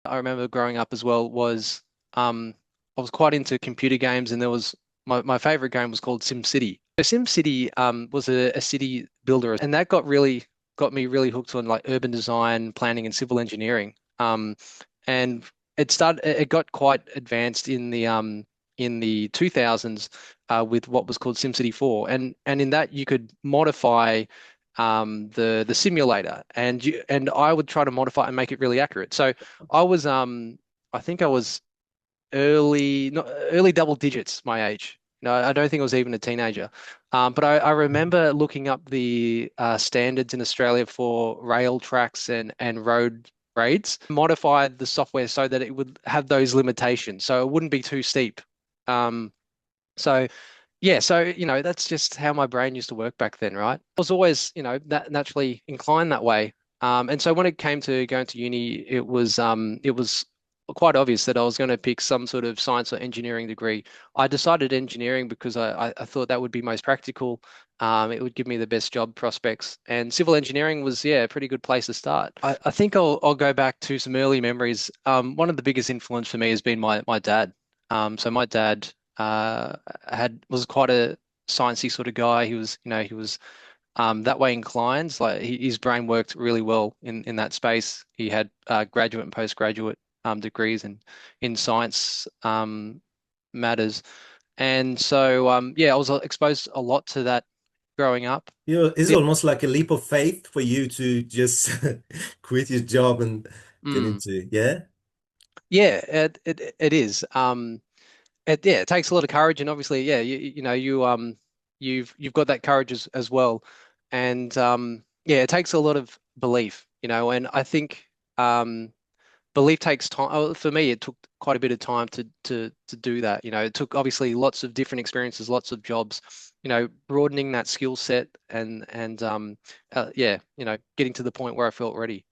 I remember growing up as well was I was quite into computer games, and there was my favorite game was called SimCity. So SimCity was a city builder, and that got me really hooked on like urban design, planning, and civil engineering. And it got quite advanced in the 2000s with what was called SimCity 4, and in that you could modify the simulator, and I would try to modify and make it really accurate. So I was I think I was not early double digits my age. No, I don't think I was even a teenager. But I remember looking up the standards in Australia for rail tracks and road grades, modified the software so that it would have those limitations, so it wouldn't be too steep. Um, so yeah, so that's just how my brain used to work back then, right? I was always, that naturally inclined that way. And so when it came to going to uni, it was quite obvious that I was going to pick some sort of science or engineering degree. I decided engineering because I thought that would be most practical. It would give me the best job prospects, and civil engineering was, yeah, a pretty good place to start. I think I'll go back to some early memories. One of the biggest influence for me has been my dad. So my dad had was quite a sciencey sort of guy. He was that way inclined. Like his brain worked really well in that space. He had graduate and postgraduate degrees in science matters, and so yeah, I was exposed a lot to that growing up. It's Yeah, almost like a leap of faith for you to just quit your job and get mm, into, yeah? yeah, it is. Yeah, it takes a lot of courage, and obviously, yeah, you've got that courage as well, and yeah, it takes a lot of belief, and I think belief takes time. Oh, for me, it took quite a bit of time to do that. It took obviously lots of different experiences, lots of jobs, broadening that skill set, and yeah, getting to the point where I felt ready.